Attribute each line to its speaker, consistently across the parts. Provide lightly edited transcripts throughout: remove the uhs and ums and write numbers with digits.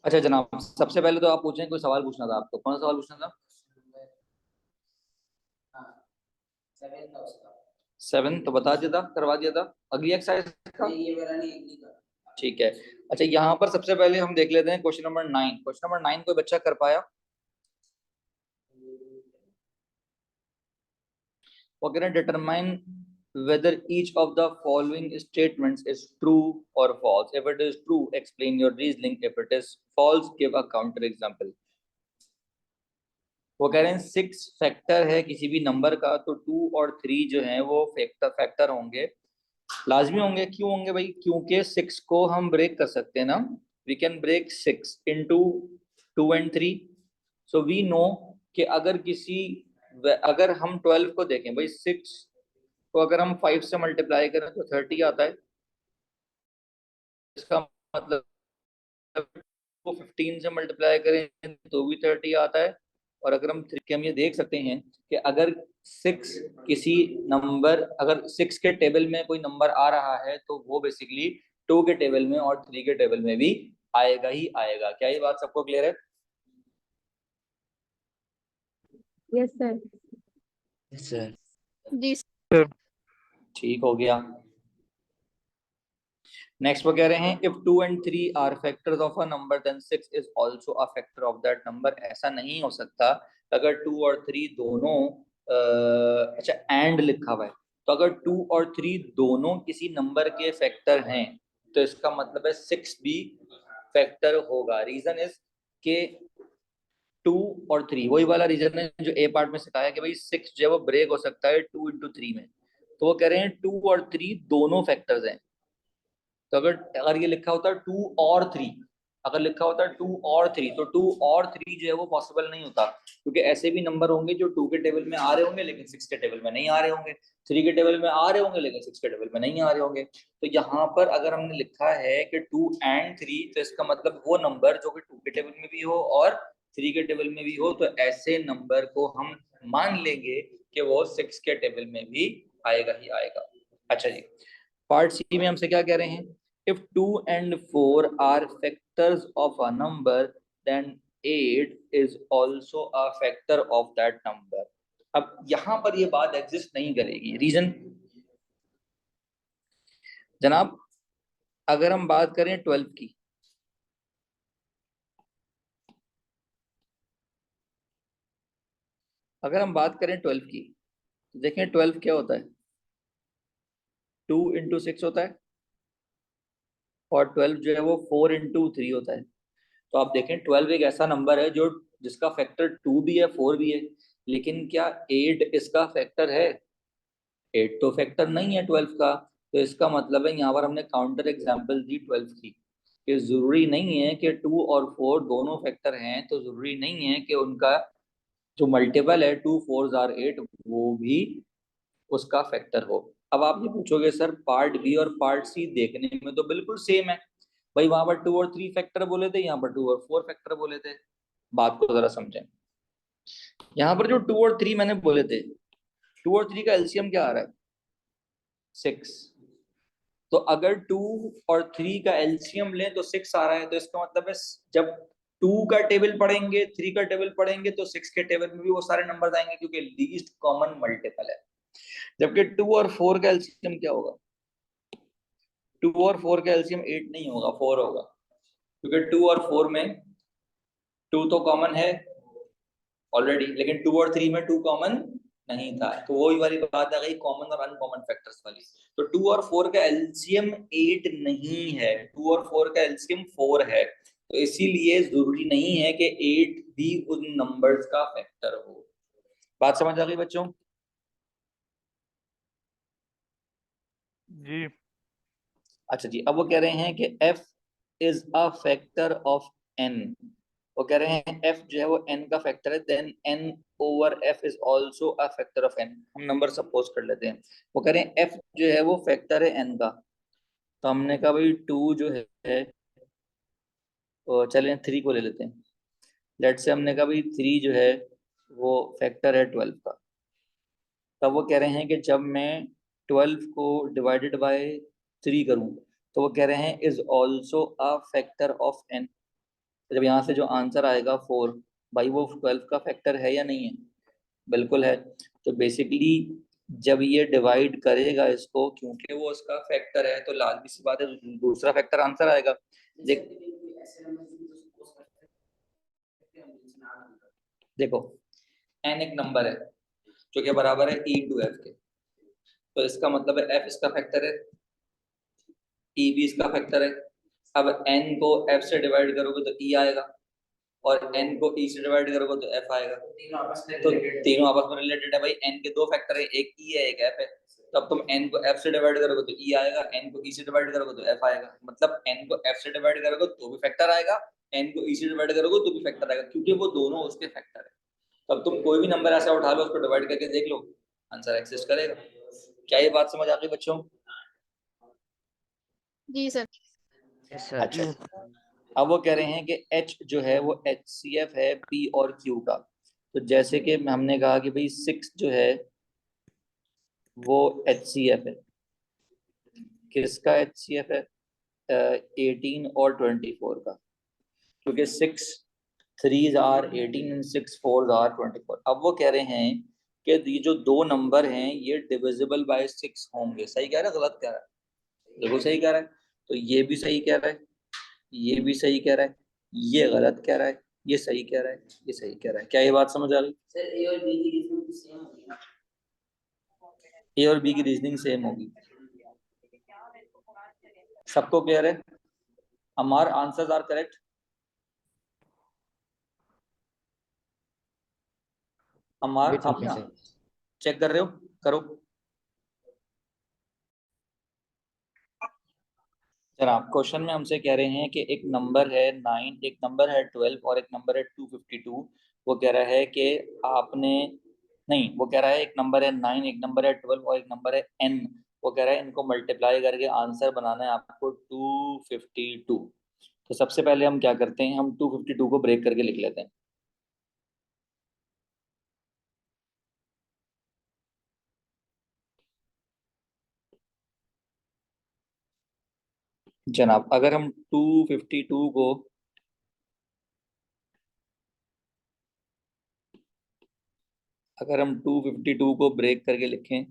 Speaker 1: अच्छा जनाब, सबसे पहले तो आप पूछें, कोई सवाल पूछना था आपको, कौन सा सवाल पूछना था? सेवन तो बता दिया था, करवा दिया था। अगली एक्सरसाइज का ठीक है। अच्छा, यहाँ पर सबसे पहले हम देख लेते हैं क्वेश्चन नंबर 9। क्वेश्चन नंबर 9 कोई बच्चा कर पाया? वो कह रहे हैं determine whether each of the following statements is true or false. If it is true, explain your reasoning. If it is false, give a counter example. वो कह रहे हैं 6 फैक्टर है किसी भी नंबर का, तो 2 और 3 जो है वो फैक्टर फैक्टर होंगे, लाजमी होंगे। क्यों होंगे भाई? क्योंकि 6 को हम ब्रेक कर सकते हैं ना। We can break 6 into 2 and 3। So we know कि अगर हम 12 को देखें भाई, 6 को अगर हम 5 से मल्टीप्लाई करें तो 30 आता है। इसका मतलब को 15 से मल्टीप्लाई करें तो भी 30 आता है। और अगर हम ये देख सकते हैं कि अगर 6 किसी नंबर, अगर 6 के टेबल में कोई नंबर आ रहा है तो वो बेसिकली 2 के टेबल में और 3 के टेबल में भी आएगा ही आएगा। क्या ये बात सबको क्लियर है?
Speaker 2: Yes sir.
Speaker 1: सर
Speaker 2: जी सर।
Speaker 1: ठीक हो गया। नेक्स्ट वो कह रहे हैं if 2 and 3 are factors of a number then 6 is also a factor of that number. ऐसा नहीं हो सकता। अगर 2 और 3 दोनों अच्छा एंड लिखा हुआ है, तो अगर 2 और 3 दोनों किसी नंबर के फैक्टर हैं तो इसका मतलब है 6 भी फैक्टर होगा। रीजन इज के 2 और 3 वही वाला रीजन है जो ए पार्ट में सिखाया कि भाई 6 जो है वो ब्रेक हो सकता है 2 इंटू 3 में। तो वो कह रहे हैं 2 और 3 दोनों फैक्टर्स हैं। तो अगर अगर ये लिखा होता 2 और 3, अगर लिखा होता 2 और 3, तो 2 और 3 जो है वो पॉसिबल नहीं होता, क्योंकि ऐसे भी नंबर होंगे जो 2 के टेबल में आ रहे होंगे लेकिन 6 के टेबल में नहीं आ रहे होंगे, 3 के टेबल में आ रहे होंगे लेकिन 6 के टेबल में नहीं आ रहे होंगे। तो यहाँ पर अगर हमने लिखा है कि 2 एंड 3, तो इसका मतलब वो नंबर जो कि 2 के टेबल में भी हो और 3 के टेबल में भी हो, तो ऐसे नंबर को हम मान लेंगे कि वो 6 के टेबल में भी आएगा ही आएगा। अच्छा जी, पार्ट सी में हमसे क्या कह रहे हैं? if 2 and 4 are factors of a number then 8 is also a factor of that number। अब यहां पर ये बात एग्जिस्ट नहीं करेगी। रीजन जनाब, अगर हम बात करें 12 की, अगर हम बात करें 12 की, तो देखें 12 क्या होता है? 2 इंटू 6 होता है, और 12 जो है वो 4 इंटू 3 होता है। तो आप देखें 12 एक ऐसा नंबर है जो जिसका फैक्टर 2 भी है 4 भी है, लेकिन क्या 8 इसका फैक्टर है? 8 तो फैक्टर नहीं है 12 का। तो इसका मतलब है यहाँ पर हमने काउंटर एग्जांपल दी 12 की, कि जरूरी नहीं है कि 2 और 4 दोनों फैक्टर हैं, तो जरूरी नहीं है कि उनका जो मल्टीपल है 2 4 आर 8 वो भी उसका फैक्टर हो। अब आप ये पूछोगे सर पार्ट बी और पार्ट सी देखने में तो बिल्कुल सेम है भाई, वहां पर 2 और 3 फैक्टर बोले थे, यहाँ पर 2 और 4 फैक्टर बोले थे। बात को जरा समझें। यहाँ पर जो 2 और 3 मैंने बोले थे, 2 और 3 का एलसीएम क्या आ रहा है? 6। तो अगर 2 और 3 का एलसीएम लें तो 6 आ रहा है, तो इसका मतलब है जब 2 का टेबल पढ़ेंगे 3 का टेबल पढ़ेंगे तो 6 के टेबल में भी वो सारे नंबर आएंगे, क्योंकि लीस्ट कॉमन मल्टीपल है। जबकि 2 और 4 का एलसीएम क्या होगा? 2 और 4 का एलसीएम 8 नहीं होगा, 4 होगा, क्योंकि 2 और 4 में 2 तो कॉमन है ऑलरेडी, लेकिन 2 और 3 में 2 कॉमन नहीं था। तो वही वाली बात आ गई कॉमन और अनकॉमन फैक्टर्स वाली। तो 2 और 4 का एलसीएम 8 नहीं है, 2 और 4 का एलसीएम 4 है। तो इसीलिए जरूरी नहीं है कि 8 भी उन नंबर्स का फैक्टर हो। बात समझ आ गई बच्चों?
Speaker 3: जी।
Speaker 1: अच्छा जी, अब वो कह रहे हैं कि f is a factor of n। वो कह रहे हैं f जो है वो n का फैक्टर है, then n over f is also a factor of n। हम नंबर सपोज कर लेते हैं। वो कह रहे हैं f जो है वो फैक्टर है n का। तो हमने कहा भाई 2 जो है तो चलिए 3 को ले लेते हैं। लेट से हमने कहा भाई 3 जो है वो फैक्टर है 12 का। तब वो कह रहे हैं कि जब मैं 12 को डिवाइडेड बाय 3 करूं, तो वो कह रहे हैं is also a factor of n। तो जब यहाँ से जो आंसर आएगा 4, भाई वो 12 का फैक्टर है या नहीं है? बिल्कुल है। तो बेसिकली जब ये डिवाइड करेगा इसको, क्योंकि वो उसका फैक्टर है, तो लाजमी सी बात है दूसरा फैक्टर आंसर आएगा। देख देखो, n एक नंबर है जो कि बराबर है e इंटू एफ के, तो इसका मतलब है f इसका फैक्टर है, e भी इसका फैक्टर है। अब n को f से डिवाइड करोगे तो e आएगा, और n को e से डिवाइड करोगे तो f आएगा। तो तीनों आपस में रिलेटेड है भाई, n के दो फैक्टर है, एक e है एक f है। तो अब तुम n को f से डिवाइड करोगे तो e आएगा, n को e से डिवाइड करोगे तो f आएगा। मतलब n को f से डिवाइड करोगे तो भी फैक्टर आएगा, n को e से डिवाइड करोगे तो भी फैक्टर आएगा, क्योंकि वो दोनों उसके फैक्टर है। तो अब तुम कोई भी नंबर ऐसा उठा लो, उसको डिवाइड करके देख लो, आंसर एग्जिस्ट करेगा। क्या ये बात समझ आ गई बच्चों?
Speaker 2: जी सर।
Speaker 1: अच्छा, अब वो कह रहे हैं कि H जो है वो HCF है P और Q का। तो जैसे कि हमने कहा कि भाई 6 जो है वो HCF है। किसका HCF है? 18 और 24 का, क्योंकि 6 3s are 18 and 6 4s are 24। अब वो कह रहे हैं कि ये जो दो नंबर हैं ये डिविजिबल बाय 6 होंगे। सही कह रहा है गलत कह रहा है? देखो सही कह रहा है, तो ये भी सही कह रहा है, ये भी सही कह रहा है, ये गलत कह रहा है, ये सही कह रहा है, ये सही कह रहा है। क्या ये बात समझ आ गई? सर ए और बी की रीजनिंग सेम होगी ना? ए और बी की रीजनिंग सेम होगी, सबको क्लियर है? हमारे आंसर्स आर करेक्ट? हमारे आप ना चेक कर रहे हो? करो जनाब। क्वेश्चन में हमसे कह रहे हैं कि एक नंबर है 9, एक नंबर है 12 और एक नंबर है 252। वो कह रहा है कि आपने, नहीं, वो कह रहा है एक नंबर है 9, एक नंबर है 12 और एक नंबर है n। वो कह रहा है इनको मल्टीप्लाई करके आंसर बनाना है आपको 252। तो सबसे पहले हम क्या करते हैं, हम 252 को ब्रेक करके लिख लेते हैं। जनाब अगर हम 252 को, अगर हम 252 को ब्रेक करके लिखें,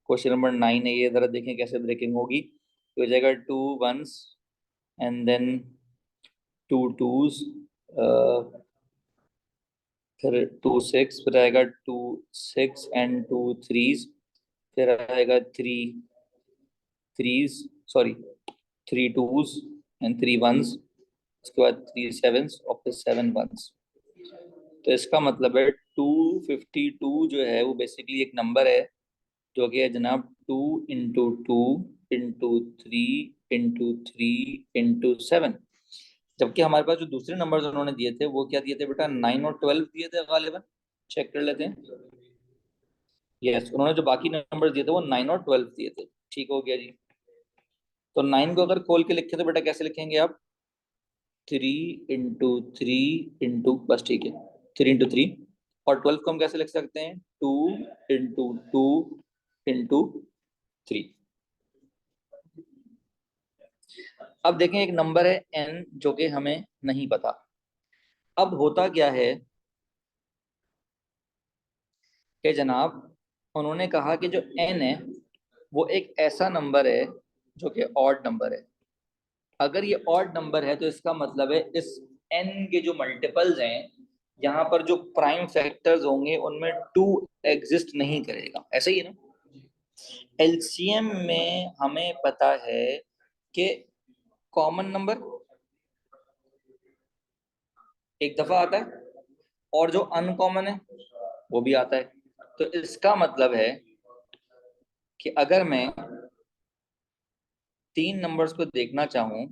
Speaker 1: क्वेश्चन नंबर 9 है ये, जरा देखें कैसे ब्रेकिंग होगी। तो हो जाएगा 2 1s एंड देन 2 2s, फिर 2 6, फिर आएगा 2 6 एंड 2 3s, फिर आएगा 3 3s, sorry 3 2s and 3 1s, उसके बाद 3 7s और फिर 7 1s। तो इसका मतलब है 252 जो है वो बेसिकली एक नंबर है जो कि है जनाब 2 इंटू 2 इंटू 3 इंटू 3 इंटू 7। जबकि हमारे पास जो दूसरे नंबर्स उन्होंने दिए थे वो क्या दिए थे बेटा? 9 और 12 दिए थे गालिबन। चेक कर लेते हैं। यस, उन्होंने जो बाकी नंबर दिए थे वो 9 और 12 दिए थे। ठीक हो गया जी। तो 9 को अगर खोल के लिखे तो बेटा कैसे लिखेंगे आप? 3 इंटू 3 इंटू, बस ठीक है, 3 इंटू 3। और 12 को हम कैसे लिख सकते हैं? 2 इंटू 2 इंटू 3। अब देखें एक नंबर है n जो कि हमें नहीं पता। अब होता क्या है कि जनाब उन्होंने कहा कि जो n है वो एक ऐसा नंबर है जो कि ऑड नंबर है। अगर ये ऑड नंबर है तो इसका मतलब है इस n के जो मल्टीपल्स हैं, यहाँ पर जो प्राइम फैक्टर्स होंगे उनमें 2 एग्जिस्ट नहीं करेगा। ऐसा ही है ना? एलसीएम में हमें पता है कि कॉमन नंबर एक दफा आता है और जो अनकॉमन है वो भी आता है। तो इसका मतलब है कि अगर मैं 3 नंबर्स को देखना चाहूं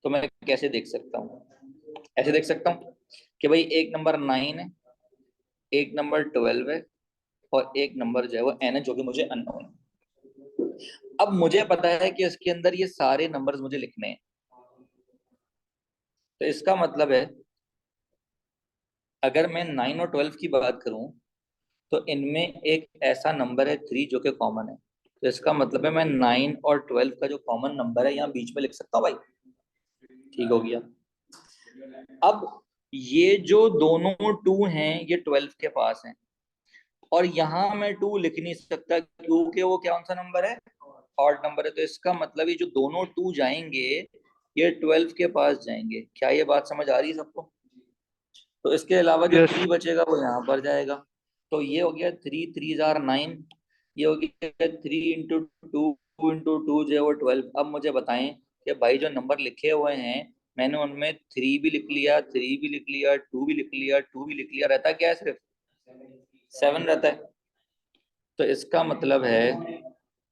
Speaker 1: तो मैं कैसे देख सकता हूँ? ऐसे देख सकता हूँ कि भाई एक नंबर 9 है, एक नंबर 12 है और एक नंबर जो है वो n है जो कि मुझे अननोन है। अब मुझे पता है कि इसके अंदर ये सारे नंबर्स मुझे लिखने हैं। तो इसका मतलब है अगर मैं 9 और 12 की बात करूं तो इनमें एक ऐसा नंबर है 3 जो कि कॉमन है। तो इसका मतलब है मैं 9 और 12 का जो कॉमन नंबर है यहाँ बीच में लिख सकता हूँ भाई। ठीक हो गया। अब ये जो दोनों 2 हैं ये 12 के पास हैं, और यहां मैं 2 लिख नहीं सकता क्योंकि वो कौन सा नंबर है, ऑड नंबर है। तो इसका मतलब ये जो दोनों 2 जाएंगे ये 12 के पास जाएंगे। क्या ये बात समझ आ रही है सबको? तो इसके अलावा जो
Speaker 3: यस
Speaker 1: 3 बचेगा वो यहाँ पर जाएगा। तो ये हो गया 3 3 जार 9, ये हो गया 3 इंटू 2 जो है वो 12। अब मुझे बताएं कि भाई जो नंबर लिखे हुए हैं मैंने उनमें 3 भी लिख लिया, 3 भी लिख लिया, 2 भी लिख लिया, 2 भी लिख लिया, रहता क्या है, सिर्फ 7 रहता है। तो इसका मतलब है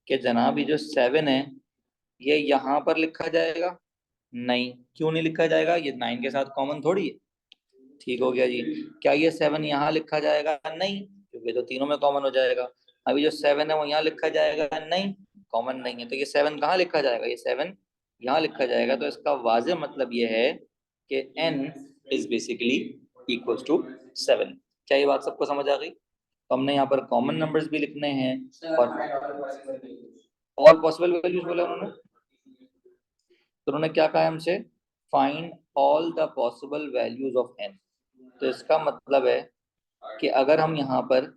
Speaker 1: कि जनाब ये जो 7 है ये यहाँ पर लिखा जाएगा? नहीं। क्यों नहीं लिखा जाएगा? ये 9 के साथ कॉमन थोड़ी है। ठीक हो गया जी। क्या ये 7 यहाँ लिखा जाएगा? नहीं, क्योंकि तो तीनों में कॉमन हो जाएगा। अभी जो 7 है वो यहाँ लिखा जाएगा? नहीं, कॉमन नहीं है। तो ये 7 कहाँ लिखा जाएगा? ये 7 यहाँ लिखा जाएगा। तो इसका वाज़ेह मतलब ये है कि n is basically equals to 7। क्या ये बात सबको समझ आ गई? तो हमने यहाँ पर कॉमन नंबर्स भी लिखने हैं और पॉसिबल वैल्यूज बोला उन्होंने। तो उन्होंने क्या कहा हमसे? Find all the possible values of n। तो इसका मतलब है कि अगर हम यहाँ पर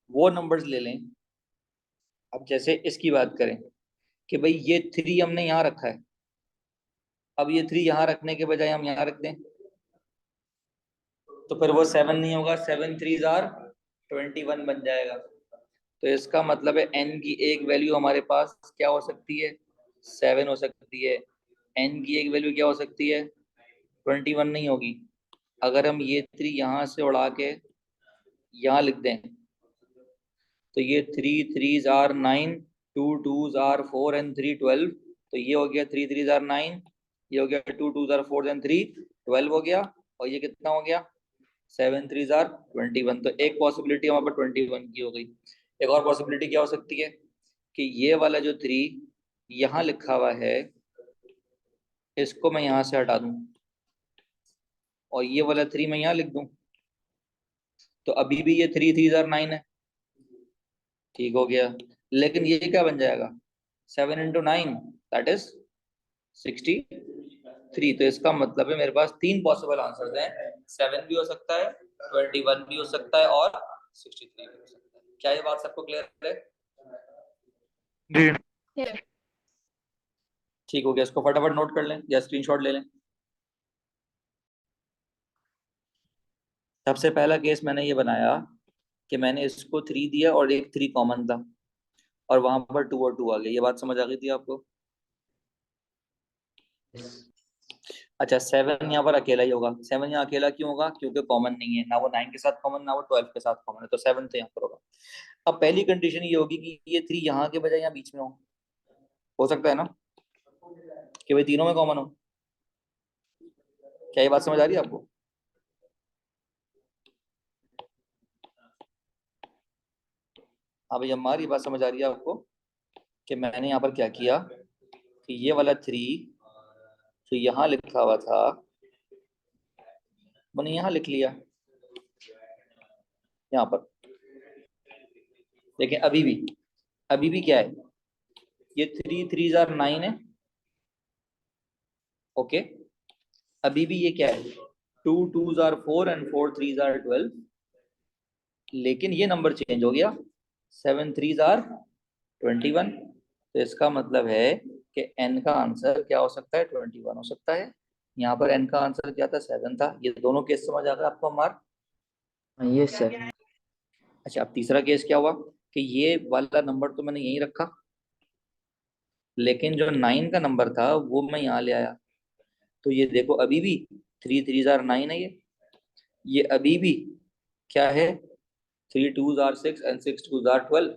Speaker 1: वो नंबर्स ले लें, अब जैसे इसकी बात करें कि भाई ये 3 हमने यहाँ रखा है, अब ये 3 यहाँ रखने के बजाय हम यहाँ रख दें तो फिर वो 7 नहीं होगा, 7 3 जार 21 बन जाएगा। तो इसका मतलब है n की एक वैल्यू हमारे पास क्या हो सकती है? 7 हो सकती है। n की एक वैल्यू क्या हो सकती है? 21 नहीं होगी। अगर हम ये 3 यहाँ से उड़ा के यहाँ लिख दें तो ये 3 3 आर 9, 2 2 आर 4 एंड 3 12। तो ये हो गया 3 3 आर 9, ये हो गया 2 2 आर 4 एंड 3 12 हो गया। और ये कितना हो गया? 7 3 आर 21। तो एक पॉसिबिलिटी वहां पर 21 की हो गई। एक और पॉसिबिलिटी क्या हो सकती है कि ये वाला जो 3 यहाँ लिखा हुआ है इसको मैं यहाँ से हटा दूं और ये वाला 3 मैं यहाँ लिख दूं, तो अभी भी ये 3 3 आर 9 है। ठीक हो गया। लेकिन ये क्या बन जाएगा? 7 इंटू 9 दैट इज 63। तो इसका मतलब है मेरे पास 3 पॉसिबल आंसर्स हैं। 7 भी हो सकता है, 21 भी हो सकता है और 63 भी हो सकता है। क्या ये बात सबको क्लियर है?
Speaker 3: जी
Speaker 2: Yes.
Speaker 1: ठीक हो गया। इसको फटाफट नोट कर लें या स्क्रीनशॉट ले लें। सबसे पहला केस मैंने ये बनाया कि मैंने इसको 3 दिया और एक 3 कॉमन था और वहां पर 2 और 2 आ गया। ये बात समझ आ गई थी आपको? अच्छा, 7 यहाँ पर अकेला ही होगा। 7 यहाँ अकेला क्यों होगा? क्योंकि कॉमन नहीं है, ना वो 9 के साथ कॉमन ना वो 12 के साथ कॉमन है। तो 7 तो यहाँ पर होगा। अब पहली कंडीशन ये होगी कि ये 3 यहाँ के बजाय यहाँ बीच में हो सकता है ना कि भाई तीनों में कॉमन हो। क्या ये बात समझ आ रही है आपको? हाँ भाई अम्मार, ये बात समझ आ रही है आपको कि मैंने यहाँ पर क्या किया कि ये वाला 3 जो यहाँ लिखा हुआ था मैंने यहाँ लिख लिया यहाँ पर। लेकिन अभी भी क्या है? ये 3 3 आर 9 है। ओके, अभी भी ये क्या है? 2 2 आर 4 एंड 4 3 आर 12। लेकिन ये नंबर चेंज हो गया, 7 3 आर 21। तो इसका मतलब है कि n का आंसर क्या हो सकता है? 21 हो सकता है। यहाँ पर n का आंसर क्या था? 7 था। ये दोनों केस समझ आ गए आपको हमार?
Speaker 4: Yes sir.
Speaker 1: अच्छा, अब तीसरा केस क्या हुआ कि ये वाला नंबर तो मैंने यहीं रखा लेकिन जो 9 का नंबर था वो मैं यहाँ ले आया। तो ये देखो अभी भी 3 3 आर 9 है। ये अभी भी क्या है? 3 2 आर 6 एंड 6 2 आर 12।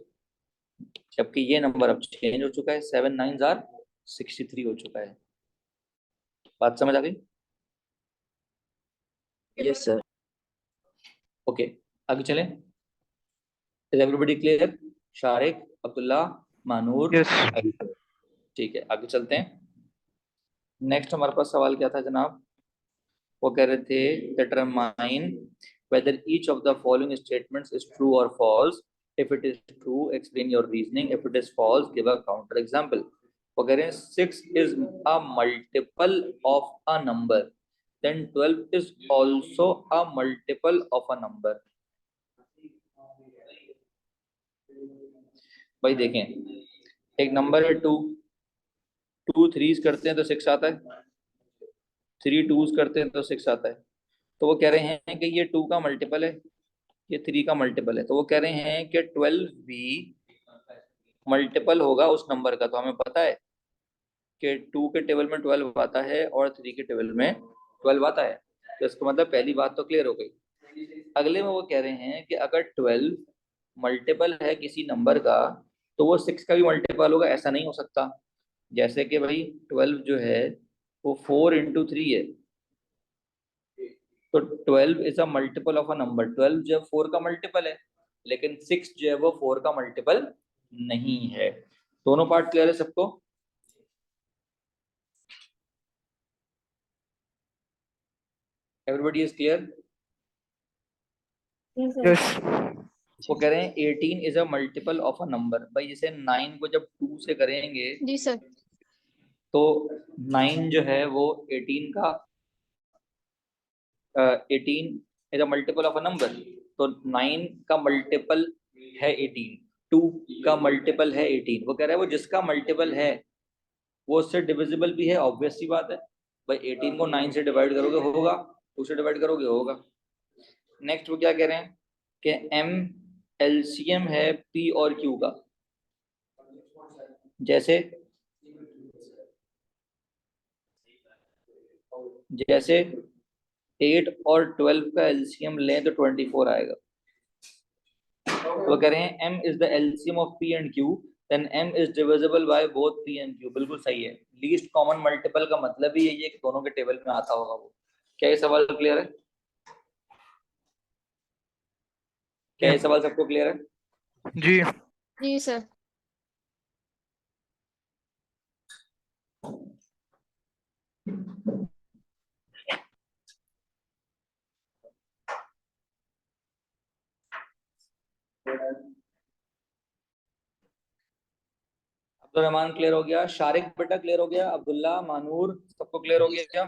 Speaker 1: जबकि ये नंबर अब चेंज हो चुका है, 7 9 आर 63 हो चुका है। बात समझ आ गई?
Speaker 4: Yes sir.
Speaker 1: ओके, आगे चलें। Is everybody clear? Shariq, Abdullah, Manoor,
Speaker 3: yes
Speaker 1: Arif. ठीक है, आगे चलते हैं। नेक्स्ट हमारे पास सवाल क्या था जनाब? वो कह रहे थे determine whether each of the following statements is true or false. If it is true, explain your reasoning. If it is false, give a counter example. वो कह रहे हैं 6 is a multiple of a number, then 12 is also a multiple of a number. भाई देखें, एक number है 2, 2 3 करते हैं तो 6 आता है, 3 2s करते हैं तो 6 आता है। तो वो कह रहे हैं कि ये 2 का मल्टीपल है, ये 3 का मल्टीपल है। तो वो कह रहे हैं कि 12 भी मल्टीपल होगा उस नंबर का। तो हमें पता है कि 2 के टेबल में 12 आता है और 3 के टेबल में 12 आता है। तो इसका मतलब पहली बात तो क्लियर हो गई। अगले में वो कह रहे हैं कि अगर 12 मल्टीपल है किसी नंबर का तो वो 6 का भी मल्टीपल होगा, ऐसा नहीं हो सकता। जैसे कि भाई 12 जो है वो 4 इंटू 3 है, तो 12 is a multiple of a number. 12 जो है 4 का मल्टीपल है, लेकिन 6 जो है वो 4 का मल्टीपल नहीं है। दोनों पार्ट क्लियर है सबको? Everybody is clear?
Speaker 2: Yes, sir.
Speaker 3: Yes
Speaker 1: वो कह रहे हैं 18 is a multiple of a number. भाई जैसे 9 को जब 2 से करेंगे
Speaker 2: जी सर।
Speaker 1: तो 9 जो है वो 18 का 18 is a multiple of a number. तो 9 का मल्टीपल है 18, 2 का मल्टीपल है 18। वो कह रहा है वो जिसका मल्टीपल है वो उससे डिविजिबल भी है, ऑब्वियस सी बात है। भाई 18 को 9 से डिवाइड करोगे होगा, 2 से डिवाइड करोगे होगा। नेक्स्ट वो क्या कह रहे हैं कि m एलसीएम है p और q का। जैसे जैसे 8 और 12 का एलसीएम लें तो 24 आएगा। तो कह रहे हैं m is the LCM of p and q, then m is divisible by both p and q। बिल्कुल सही है। लीस्ट कॉमन मल्टीपल का मतलब ही यही है कि दोनों के टेबल में आता होगा वो। क्या ये सवाल क्लियर है? क्या ये सवाल सबको क्लियर है?
Speaker 3: जी
Speaker 2: जी सर।
Speaker 1: अब्दुल रहमान क्लियर हो गया, शारिक बेटा क्लियर हो गया, अब्दुल्ला, मानूर सबको क्लियर हो गया क्या?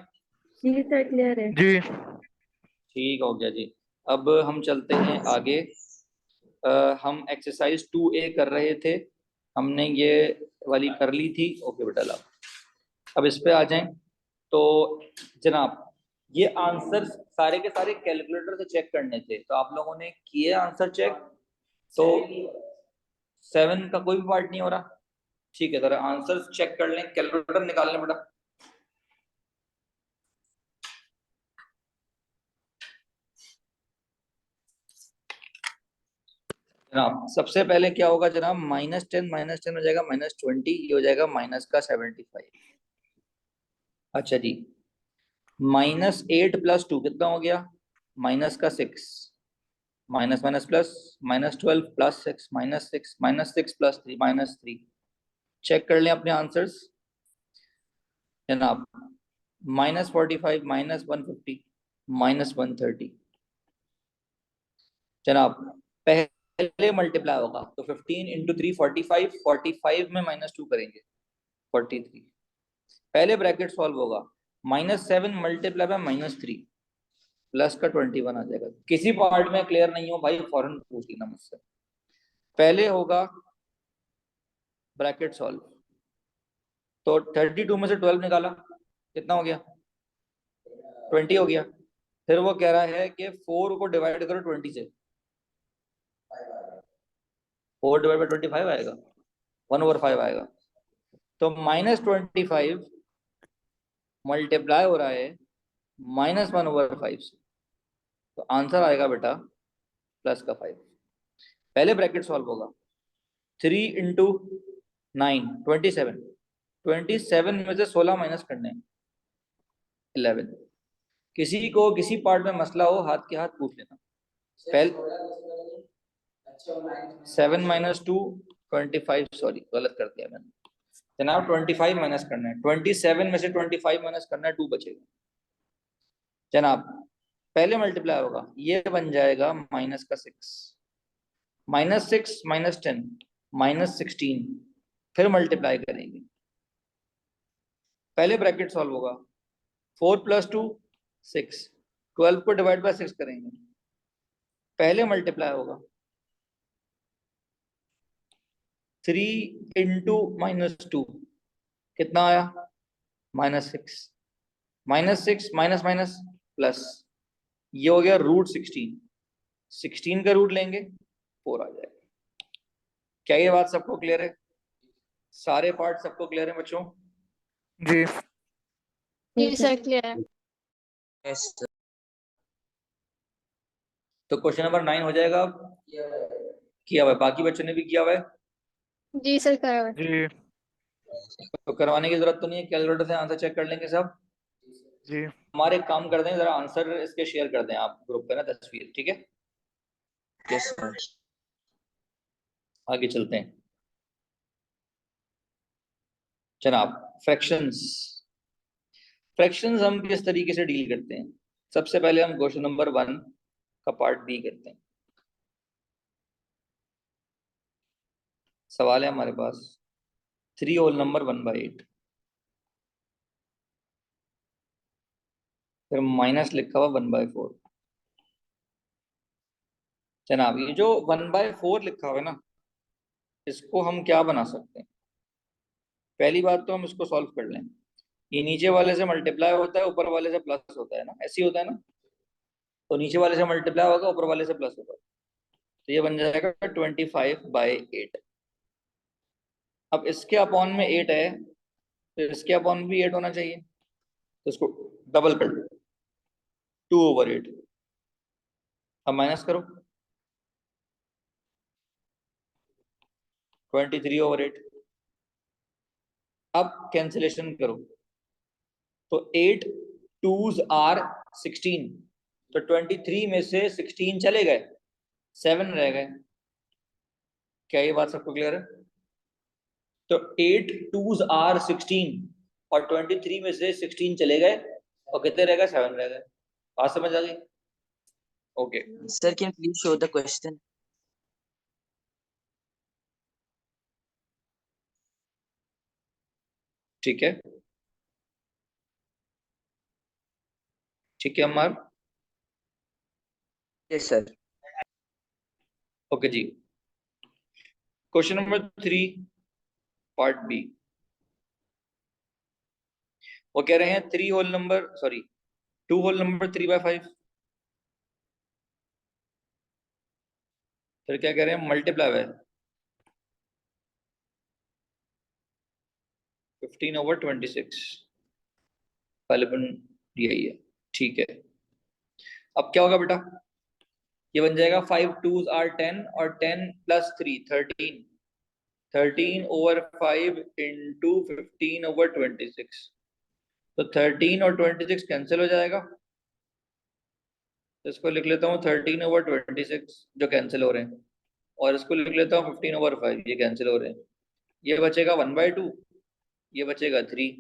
Speaker 2: जी सर क्लियर है।
Speaker 3: जी
Speaker 1: ठीक हो गया जी। अब हम चलते हैं आगे। हम एक्सरसाइज 2A कर रहे थे, हमने ये वाली कर ली थी। ओके बेटा ला, अब इस पे आ जाएं। तो जनाब ये आंसर सारे के सारे कैलकुलेटर से चेक करने थे, तो आप लोगों ने किए आंसर चेक? तो 7 का कोई भी पार्ट नहीं हो रहा, ठीक है। जरा आंसर चेक कर लें, कैलकुलेटर निकाल लें बेटा। जनाब सबसे पहले क्या होगा जनाब, -10 हो जाएगा -20, ये हो जाएगा माइनस का 75। अच्छा जी, -8 + 2 कितना हो गया? माइनस का 6, माइनस माइनस प्लस, -12 + 6, -6, -6 + 3, -3। चेक कर लें अपने आंसर्स जनाब। -45, -150, -130 जनाब। पहले मल्टीप्लाई होगा तो 15 × 3 45, 45 में -2 करेंगे 43। पहले ब्रैकेट सॉल्व होगा, -7 मल्टीप्लाई बाय -3 प्लस का 21 आ जाएगा। किसी पार्ट में क्लियर नहीं हो भाई फौरन पूछ लेना मुझसे। पहले होगा ब्रैकेट सॉल्व, तो 32 में से 12 निकाला, कितना हो गया? 20 हो गया। फिर वो कह रहा है कि 4 को डिवाइड करो 20 से, 4 डिवाइड बाई 25 आएगा, 1/5 आएगा। तो -25 मल्टीप्लाई हो रहा है -1/5 से, तो आंसर आएगा बेटा +5। पहले ब्रैकेट सॉल्व होगा, 3 × 9 27, 27 में से 16 माइनस करने हैं 11। किसी को किसी पार्ट में मसला हो हाथ के हाथ पूछ लेना। पहले 7 - 2 25, सॉरी गलत कर दिया मैंने जनाब। 25 माइनस करना है, 27 में से 25 माइनस करना है, 2 बचेगा जनाब। पहले मल्टीप्लाई होगा, ये बन जाएगा -6, -6 -10 -16। फिर मल्टीप्लाई करेंगे पहले ब्रैकेट सॉल्व होगा, 4 + 2 6, 12 को डिवाइड बाय 6 करेंगे, पहले मल्टीप्लाई होगा 3 इंटू -2 कितना आया, -6, -6 माइनस माइनस प्लस, ये हो गया √16, 16 का रूट लेंगे 4 आ जाएगा। क्या ये बात सबको क्लियर है? सारे पार्ट सबको क्लियर है बच्चों?
Speaker 3: जी
Speaker 2: जी सर क्लियर है।
Speaker 4: Yes sir.
Speaker 1: तो क्वेश्चन नंबर 9 हो जाएगा अब, किया हुआ है, बाकी बच्चों ने भी किया हुआ है,
Speaker 2: जी सर करा हुआ है।
Speaker 3: जी
Speaker 1: तो करवाने की जरूरत तो नहीं है, कैलकुलेटर से आंसर चेक कर लेंगे सब।
Speaker 3: जी
Speaker 1: हमारे एक काम कर दें, जरा आंसर इसके शेयर कर दें आप ग्रुप पे ना, तस्वीर, ठीक है?
Speaker 4: Yes sir.
Speaker 1: आगे चलते हैं जनाब। फ्रैक्शंस, फ्रैक्शंस हम किस तरीके से डील करते हैं? सबसे पहले हम क्वेश्चन नंबर 1 का पार्ट बी करते हैं। सवाल है हमारे पास 3 होल नंबर 1/8, फिर माइनस लिखा हुआ 1/4। जनाब ये जो 1/4 लिखा हुआ है ना, इसको हम क्या बना सकते हैं? पहली बात तो हम इसको सॉल्व कर लें, ये नीचे वाले से मल्टीप्लाई होता है, ऊपर वाले से प्लस होता है ना, ऐसे ही होता है ना, तो नीचे वाले से मल्टीप्लाई होगा, ऊपर वाले से प्लस होगा, तो ये बन जाएगा 25/8। अब इसके अपॉन में 8 है, तो इसके अपॉन में भी 8 होना चाहिए, तो इसको डबल कर दो, 2/8। अब माइनस करो, 23/8। अब कैंसिलेशन करो, तो 8 2s आर 16, तो 23 में से 16 चले गए, 7 रह गए। क्या ये बात सबको क्लियर है? तो 8 2s आर 16 और 23 में से 16 चले गए और कितने रह गए, 7 रह गए। बात समझ आ गई? Okay
Speaker 4: sir can please show the question?
Speaker 1: ठीक है, ठीक है अमर,
Speaker 4: यस सर।
Speaker 1: ओके जी। क्वेश्चन नंबर 3 पार्ट बी, वो कह रहे हैं 3 whole number, sorry 2 whole number 3/5, फिर क्या कह रहे हैं, मल्टीप्लाई है 15/26, पहले बन यही है, ठीक है। अब क्या होगा बेटा, ये बन जाएगा 5 2s आर 10 और 10 + 3 13, 13/5 इंटू 15/26, तो 13 और 26 कैंसिल हो जाएगा, तो इसको लिख लेता हूँ 13/26 जो कैंसिल हो रहे हैं, और इसको लिख लेता हूँ 15/5, ये कैंसिल हो रहे हैं, ये बचेगा 1/2, ये बचेगा 3,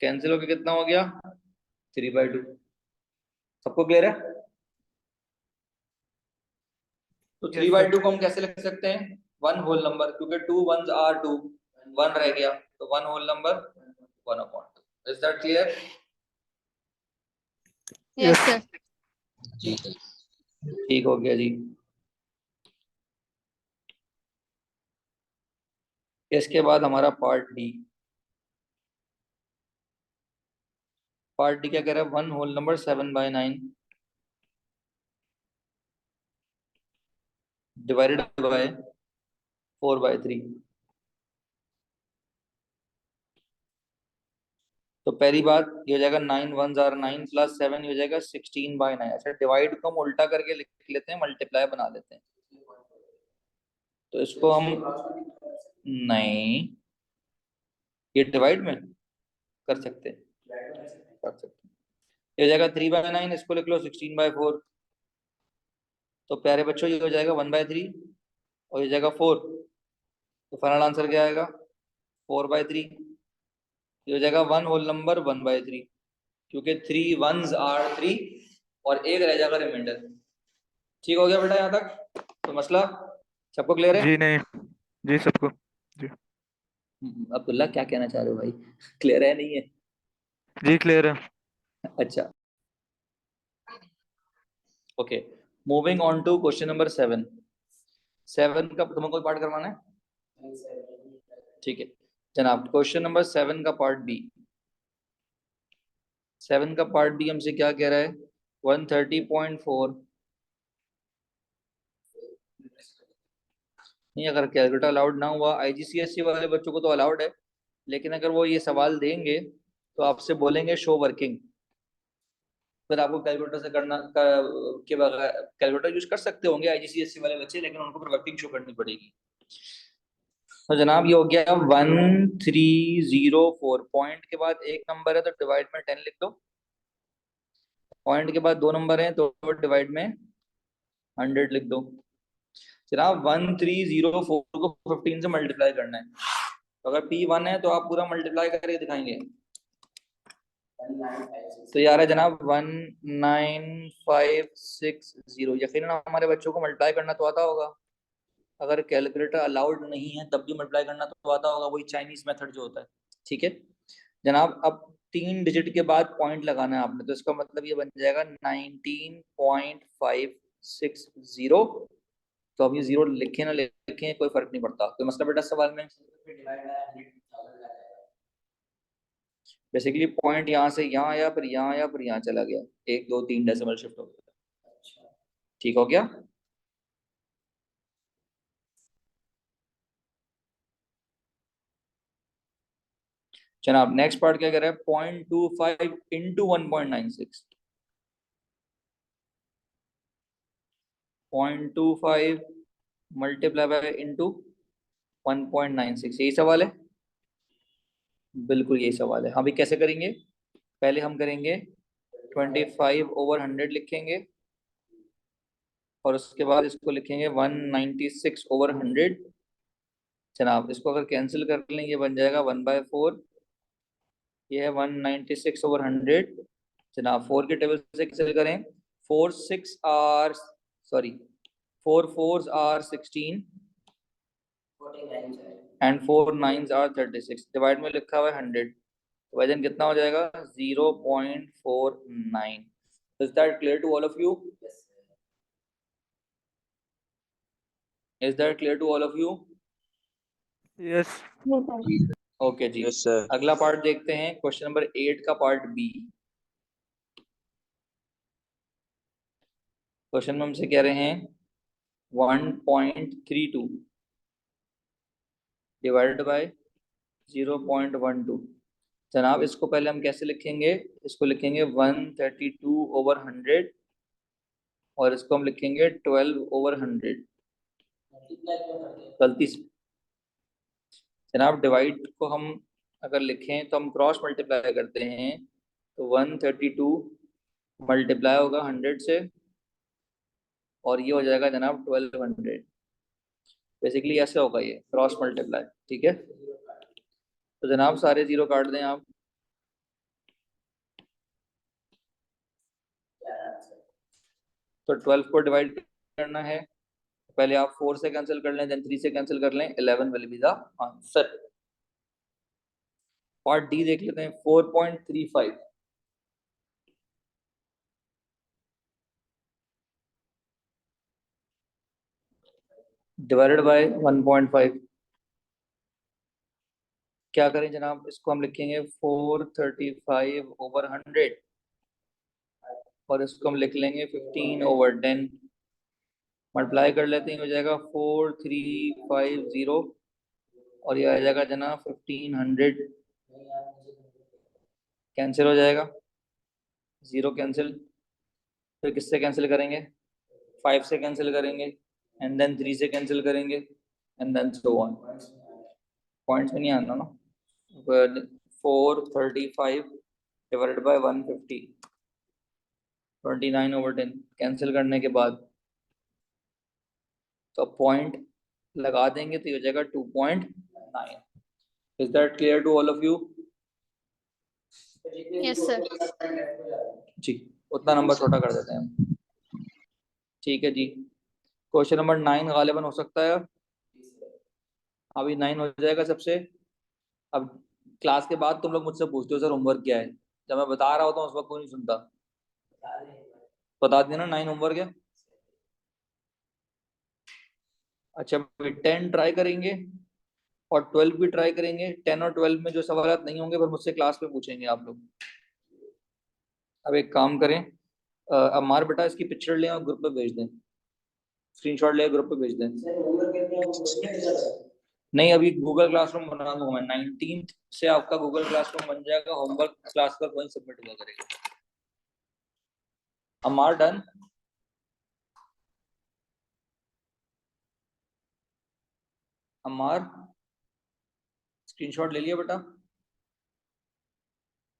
Speaker 1: कैंसिल होके कितना हो गया, 3/2। सबको क्लियर है? तो
Speaker 3: यस सर
Speaker 1: 3/2 को हम कैसे लिख सकते हैं, 1 होल नंबर, क्योंकि 2 1s आर 2, 1 रह गया, तो 1 whole number 1/2। Is that clear?
Speaker 2: Yes sir.
Speaker 1: ठीक हो गया जी। इसके बाद हमारा पार्ट डी, पार्ट डी क्या कह रहा है, 1 होल नंबर 7/9 डिवाइडेड बाय 4/3। तो पहली बात ये हो जाएगा 9 1s आर 9 + 7, ये हो जाएगा 16/9। अच्छा, डिवाइड को हम उल्टा करके लिख लेते हैं, मल्टीप्लाई बना लेते हैं, तो इसको हम, नहीं ये डिवाइड में कर सकते हैं, कर सकते हैं, ये हो जाएगा 3/9, इसको लिख लो 16/4, तो प्यारे बच्चों ये हो जाएगा 1/3 और ये हो जाएगा 4, तो फाइनल आंसर क्या आएगा, 4/3। ये हो जाएगा 1 होल नंबर 1/3, क्योंकि 3 1s आर 3 और एक रह जाएगा रिमाइंडर। ठीक हो गया बेटा यहाँ तक? तो मसला सबको क्लियर है?
Speaker 3: जी नहीं जी सबको जी
Speaker 1: अब्दुल्ला क्या कहना चाह रहे हो भाई? क्लियर है नहीं है?
Speaker 3: जी क्लियर है।
Speaker 1: अच्छा, okay, moving on to question number 7। 7 का तुम्हें कोई पार्ट करवाना है? ठीक है जनाब, क्वेश्चन नंबर 7 का पार्ट बी। 7 का पार्ट बी हमसे क्या कह रहा है? 130.4। नहीं, अगर कैलकुलेटर अलाउड ना हुआ, आईजीसीएसई वाले बच्चों को तो अलाउड है, लेकिन अगर वो ये सवाल देंगे तो आपसे बोलेंगे शो वर्किंग, फिर आपको कैलकुलेटर से करना के बगैर कैलकुलेटर यूज कर सकते होंगे आईजीसीएसई वाले बच्चे, लेकिन उनको फिर वर्किंग शो करनी पड़ेगी। तो जनाब ये हो गया 1304। पॉइंट के बाद एक नंबर है तो डिवाइड में 10 लिख दो। पॉइंट के बाद 2 नंबर है तो डिवाइड में 100 लिख दो। जनाब 1304 को 15 से मल्टीप्लाई करना है, तो अगर P1 है तो आप पूरा मल्टीप्लाई करके दिखाएंगे। तो यार है जनाब 19560। यकीनन हमारे बच्चों को मल्टीप्लाई करना तो आता होगा, अगर कैलकुलेटर अलाउड नहीं है तब भी मल्टीप्लाई करना तो आता होगा, वही चाइनीज मेथड जो होता है। ठीक है जनाब, अब 3 डिजिट के बाद पॉइंट लगाना है आपने, तो इसका मतलब ये बन जाएगा 19.560। तो अब ये जीरो लिखे ना लिखे कोई फर्क नहीं पड़ता, कोई मसला बेटा सवाल में? बेसिकली पॉइंट यहाँ से यहाँ आया, फिर यहाँ आया, फिर यहाँ चला गया, 1 2 3 डेसिमल शिफ्ट हो गया। ठीक हो गया? जनाब नेक्स्ट पार्ट क्या कर रहा है? 0.25 इंटू 1.96। 0.25 मल्टीप्लाई बाय इंटू 1.96, यही सवाल है? बिल्कुल यही सवाल है। हाँ भाई, कैसे करेंगे? पहले हम करेंगे 25/100 लिखेंगे, और उसके बाद इसको लिखेंगे 196/100। जनाब इसको अगर कैंसिल कर लें ये बन जाएगा 1/4। ये है 196/100। जनाब 4 के टेबल से कैंसिल करें, 4 4s are 16 and 4 9s are 36। Divide में लिखा हुआ है 100, तो वजन कितना हो जाएगा? 0.49। Is that clear to all of you? Is that clear to all of you?
Speaker 3: Yes.
Speaker 1: Okay जी,
Speaker 4: Yes, sir.
Speaker 1: अगला पार्ट देखते हैं, क्वेश्चन नंबर 8 का पार्ट बी। क्वेश्चन में हमसे कह रहे हैं 1.32 डिवाइडेड बाय 0.12। जनाब इसको पहले हम कैसे लिखेंगे? इसको लिखेंगे 132/100, और इसको हम लिखेंगे 12/100। गलती से जनाब डिवाइड को हम अगर लिखें तो हम क्रॉस मल्टीप्लाई करते हैं, तो 132 मल्टीप्लाई होगा 100 से, और ये हो जाएगा जनाब 1200। बेसिकली ऐसे होगा ये क्रॉस मल्टीप्लाई। ठीक है, तो जनाब सारे जीरो काट दें आप। तो 12 को डिवाइड करना है, पहले आप 4 से कैंसिल कर लें, देन 3 से कैंसिल कर लें, 11 will be the answer. Part D देख लेते हैं, 4.35 डिवाइडेड बाय 1.5। क्या करें जनाब? इसको हम लिखेंगे 435/100, और इसको हम लिख लेंगे 15/10। मल्टीप्लाई कर लेते हैं, हो जाएगा 4350, और ये आ जाएगा जनाब 1500। कैंसिल हो जाएगा, जीरो कैंसिल, फिर किससे कैंसिल करेंगे? 5 से कैंसिल करेंगे, एंड देन 3 से कैंसिल करेंगे, and then so on. Points में नहीं आना ना। 435 डिवाइडेड बाय 150, 29/10। कैंसिल करने के बाद तो पॉइंट लगा देंगे तो ये हो जाएगा 2.9। Is that clear to all of you?
Speaker 2: Yes sir.
Speaker 1: जी, उतना नंबर छोटा कर देते हैं हम। ठीक है जी, क्वेश्चन नंबर 9 गालिबन हो सकता है। अभी 9 हो जाएगा सबसे। अब क्लास के बाद तुम लोग मुझसे पूछते हो सर होमवर्क क्या है, जब मैं बता रहा होता हूँ उस वक्त कोई नहीं सुनता। बता देना 9 होमवर्क है। अच्छा, 10 ट्राई करेंगे और 12 भी ट्राई करेंगे। 10 और 12 में जो सवाल नहीं होंगे फिर मुझसे क्लास में पूछेंगे आप लोग। अब एक काम करें, अमार बेटा इसकी पिक्चर लें और ग्रुप पे भेज दें, स्क्रीनशॉट ले ग्रुप पे भेज दें। नहीं, अभी गूगल क्लासरूम बना दूंगा मैं। 19 से आपका गूगल क्लासरूम बन जाएगा, होमवर्क क्लास पर वहीं सबमिट हुआ करेगा। अमार डन? अमार स्क्रीनशॉट ले लिया बेटा?